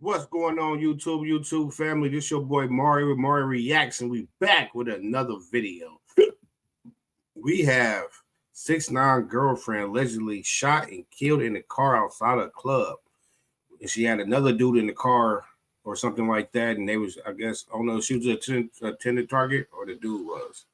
What's going on, YouTube family? This your boy Mario with Mario Reacts, and we back with another video. We have 6ix9ine's girlfriend allegedly shot and killed in the car outside a club. And she had another dude in the car or something like that, and they was, I guess, I don't know if she was a tender target or the dude was.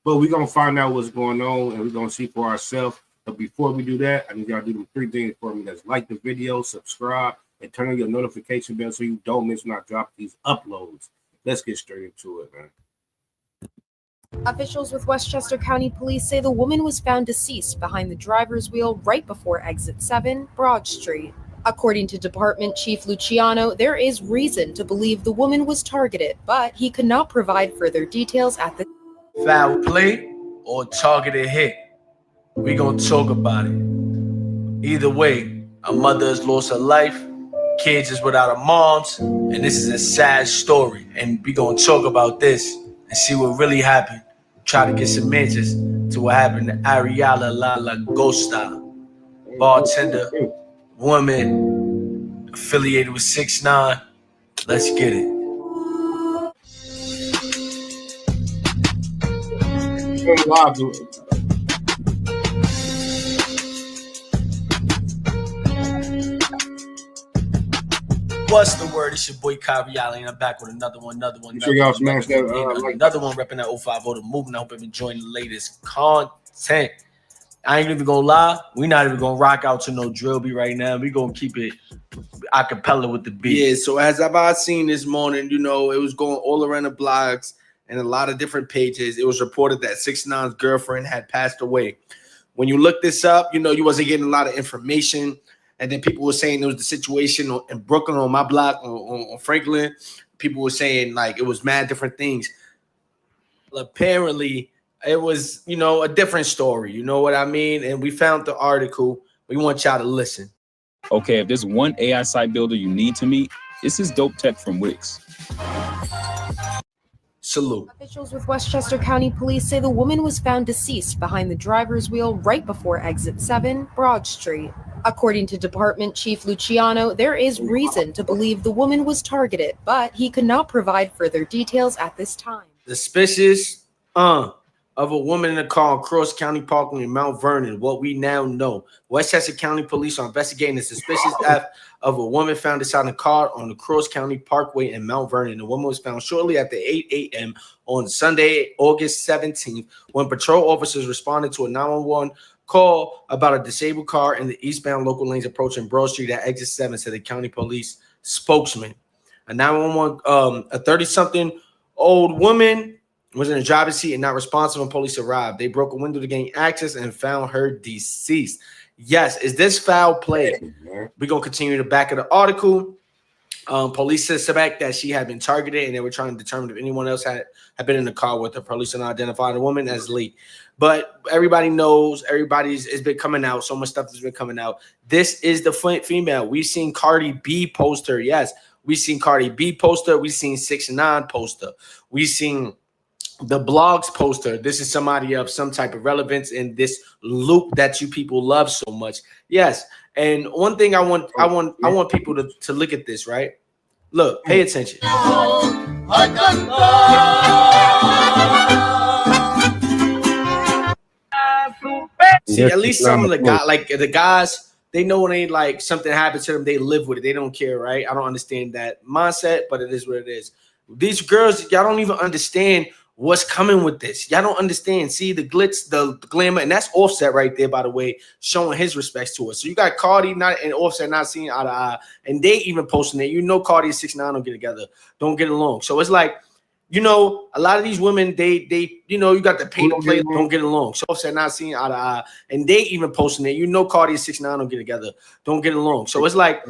But we're going to find out what's going on, and we're going to see for ourselves. But before we do that, I need y'all to do them 3 things for me. That's like the video, subscribe, and turn on your notification bell so you don't miss when I drop these uploads. Let's get straight into it, man. Officials with Westchester County Police say the woman was found deceased behind the driver's wheel right before exit 7, Broad Street. According to Department Chief Luciano, there is reason to believe the woman was targeted, but he could not provide further details at the foul play or targeted hit. We gonna talk about it. Either way, a mother has lost her life, kids is without a moms, and this is a sad story. And we gonna talk about this and see what really happened. Try to get some answers to what happened to Ariala La Lagosta, bartender, woman affiliated with 6ix9ine. Let's get it. What's the word? It's your boy Ariala, and I'm back with another one. Another one repping that 050 the movement. I hope you've been enjoying the latest content. I ain't even gonna lie, we not even gonna rock out to no drill beat right now. We gonna keep it acapella with the beat. Yeah, so as I've seen this morning, you know, it was going all around the blogs and a lot of different pages. It was reported that 6ix9ine's girlfriend had passed away. When you look this up, you know, you wasn't getting a lot of information. And then people were saying there was the situation in Brooklyn on my block, on Franklin. People were saying, like, it was mad different things. Apparently, it was, you know, a different story. You know what I mean? And we found the article. We want y'all to listen. Okay, if there's one AI site builder you need to meet, this is Dope Tech from Wix. Salute. Officials with Westchester County Police say the woman was found deceased behind the driver's wheel right before exit 7, Broad Street. According to Department Chief Luciano, there is reason to believe the woman was targeted, but he could not provide further details at this time. Suspicious of a woman in a car on Cross County Parkway in Mount Vernon. What we now know, Westchester County Police are investigating the suspicious death of a woman found inside a car on the Cross County Parkway in Mount Vernon. The woman was found shortly after 8 a.m. on Sunday, August 17th, when patrol officers responded to a 911 call about a disabled car in the eastbound local lanes approaching Broad Street at exit 7, said the county police spokesman. A 911, a 30-something old woman was in the driver's seat and not responsive when police arrived. They broke a window to gain access and found her deceased. Yes, is this foul play? We're going to continue the back of the article. Police suspect that she had been targeted, and they were trying to determine if anyone else had been in the car with her. Police and identified the woman as Lee. But everybody knows, it's been coming out. So much stuff has been coming out. This is the female. We've seen Cardi B poster. Yes, we've seen Cardi B poster. We've seen 6ix9ine poster. We've seen the blogs poster. This is somebody of some type of relevance in this loop that you people love so much. Yes. And one thing I want people to look at this, right? Look, pay attention. See, at least some of the guys, they know when they like something happens to them, they live with it. They don't care, right? I don't understand that mindset, but it is what it is. These girls, y'all don't even understand what's coming with this. Y'all don't understand. See the glitz, the glamour, and that's Offset right there, by the way, showing his respects to us. So you got Cardi and Offset not seeing eye to eye, and they even posting it. You know, Cardi and 6ix9ine don't get together, don't get along. So it's like, you know, a lot of these women, they you know, you got the pay to play, don't get along. So Offset not seeing eye to eye, and they even posting it. You know, Cardi and 6ix9ine don't get together, don't get along. So it's like,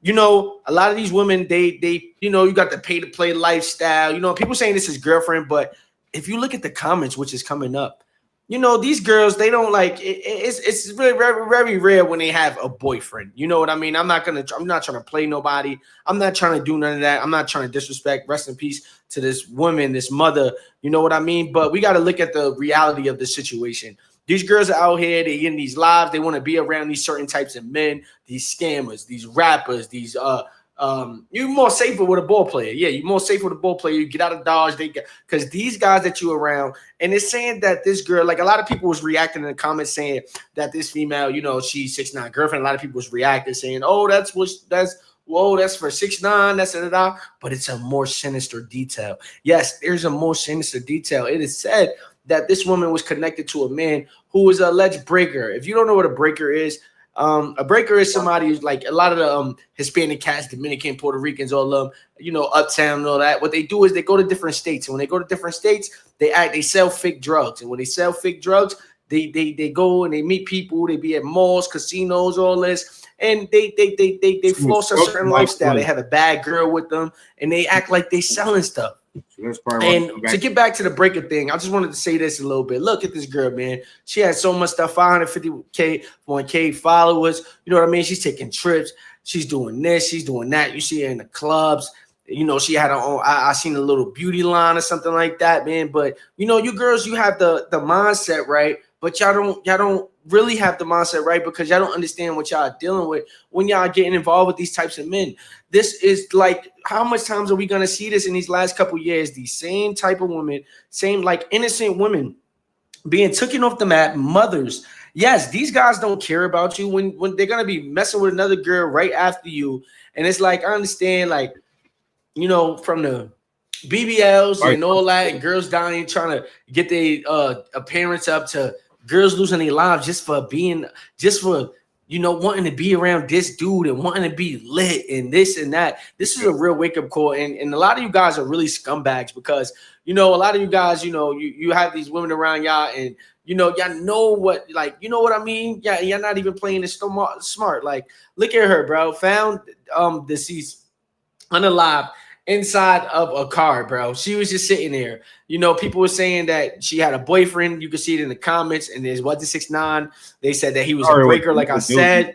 you know, a lot of these women, they you know, you got the pay to play lifestyle. You know, people saying this is girlfriend, but if you look at the comments, which is coming up, you know, these girls, they don't like it's really very, very rare when they have a boyfriend. You know what I mean? I'm not trying to play nobody. I'm not trying to do none of that. I'm not trying to disrespect. Rest in peace to this woman, this mother. You know what I mean? But we got to look at the reality of the situation. These girls are out here, they in these lives, they want to be around these certain types of men, these scammers, these rappers, these you're more safer with a ball player. Yeah, you're more safer with a ball player. You get out of dodge. Because these guys that you around, and it's saying that this girl, like a lot of people was reacting in the comments saying that this female, you know, she's 6ix9ine girlfriend. A lot of people was reacting saying, oh, that's for 6ix9ine. That's da. But it's a more sinister detail. Yes, there's a more sinister detail. It is said that this woman was connected to a man who was an alleged breaker. If you don't know what a breaker is somebody who's like a lot of the Hispanic cats, Dominican, Puerto Ricans, all of them, you know, uptown and all that. What they do is they go to different states. And when they go to different states, they sell fake drugs. And when they sell fake drugs, they go and they meet people. They be at malls, casinos, all this. And they floss a certain lifestyle. They have a bad girl with them and they act like they selling stuff. And to get back to the breaker thing, I just wanted to say this a little bit. Look at this girl, man. She has so much stuff, 550K followers. You know what I mean? She's taking trips. She's doing this. She's doing that. You see her in the clubs. You know, she had her own. I seen a little beauty line or something like that, man. But you know, you girls, you have the mindset right, but y'all don't really have the mindset right because y'all don't understand what y'all are dealing with when y'all getting involved with these types of men. This is like, how much times are we going to see this in these last couple years? These same type of women, same like innocent women being taken off the map, mothers. Yes, these guys don't care about you when they're going to be messing with another girl right after you. And it's like, I understand, like, you know, from the BBLs and all that, and girls dying trying to get their appearance up to girls losing their lives just for you know, wanting to be around this dude and wanting to be lit and this and that. This is a real wake-up call. And a lot of you guys are really scumbags because, you know, a lot of you guys, you know, you have these women around y'all and, you know, y'all know what, like, you know what I mean? Yeah, y'all not even playing this smart. Like, look at her, bro. Found deceased, unalive, inside of a car, bro. She was just sitting there. You know, people were saying that she had a boyfriend. You can see it in the comments. And there's what the 6ix9ine. They said that he was a breaker, like I said,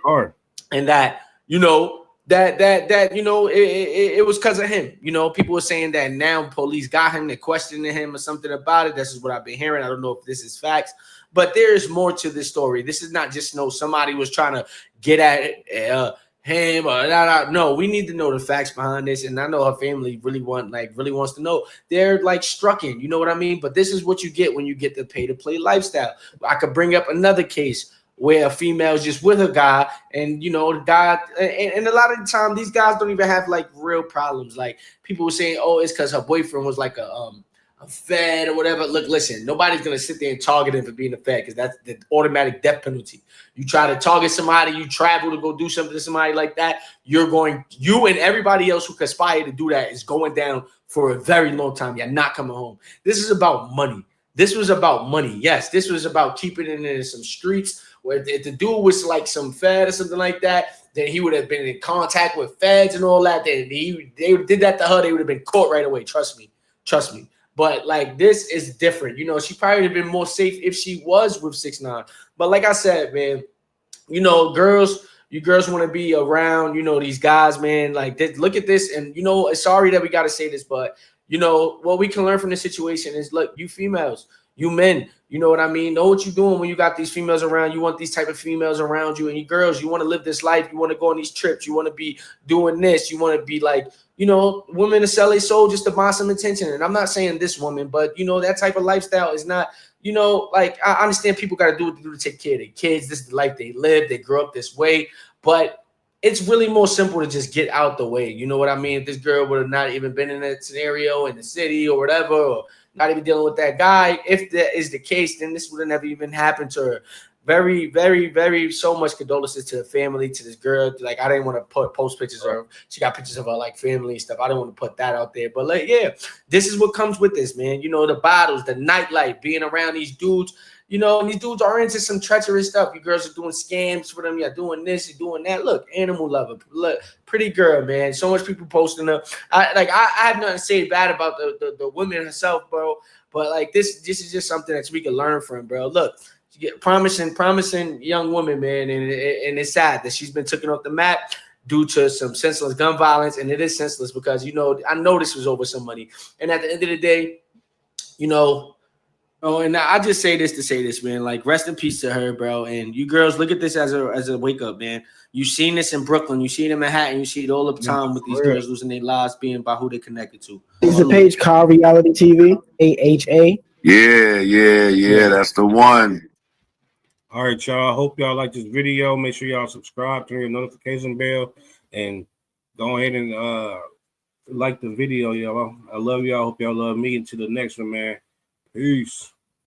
and that, you know, that you know, it was because of him. You know, people were saying that now police got him, they're questioning him or something about it. This is what I've been hearing. I don't know if this is facts, but there's more to this story. This is not just somebody was trying to get at him or no, we need to know the facts behind this. And I know her family really wants to know. They're like strucken, you know what I mean? But this is what you get when you get the pay to play lifestyle. I could bring up another case where a female's just with a guy, and you know, the guy, and a lot of the time these guys don't even have like real problems. Like people were saying, oh, it's because her boyfriend was like a fed or whatever. Look, listen, nobody's gonna sit there and target him for being a fed because that's the automatic death penalty. You try to target somebody, you travel to go do something to somebody like that, you and everybody else who conspire to do that is going down for a very long time. You're not coming home. This is about money. This was about money. Yes, this was about keeping it in some streets where if the dude was like some fed or something like that, then he would have been in contact with feds and all that. Then they did that to her, they would have been caught right away. Trust me. But like this is different. You know, she probably would have been more safe if she was with 6ix9ine. But like I said, man, you know, you girls want to be around, you know, these guys, man. Like, look at this. And, you know, sorry that we got to say this, but, you know, what we can learn from this situation is, look, you females, you men, you know what I mean? Know what you're doing when you got these females around. You want these type of females around you. And you girls, you want to live this life. You want to go on these trips. You want to be doing this. You want to be like, you know, women to sell their soul just to buy some attention. And I'm not saying this woman, but, you know, that type of lifestyle is not, you know, like I understand people got to do what they do to take care of their kids. This is the life they live. They grew up this way. But it's really more simple to just get out the way. You know what I mean? If this girl would have not even been in that scenario in the city or whatever, or not even dealing with that guy, if that is the case, then this would have never even happened to her. Very, very, very, so much condolences to the family, to this girl. Like, I didn't want to post pictures of her. She got pictures of her, like, family and stuff. I didn't want to put that out there. But, like, yeah, this is what comes with this, man. You know, the bottles, the nightlife, being around these dudes. You know, and these dudes are into some treacherous stuff. You girls are doing scams for them. You're doing this, you're doing that. Look, animal lover. Look, pretty girl, man. So much people posting her. I have nothing to say bad about the woman herself, bro. But, like, this is just something that we can learn from, bro. Look. Promising young woman, man, and it's sad that she's been taken off the map due to some senseless gun violence, and it is senseless because, you know, I know this was over some money, and at the end of the day, you know, Oh, and I just say this to say this, man. Like, rest in peace to her, bro. And you girls, look at this as a wake up, man. You seen this in Brooklyn, you see it in Manhattan, you see it all the time with these girls losing their lives being by who they connected to. Is the page called Reality TV? AHA. Yeah. That's the one. All right, y'all. I hope y'all like this video. Make sure y'all subscribe, turn your notification bell, and go ahead and like the video, y'all. I love y'all. Hope y'all love me. Until the next one, man. Peace.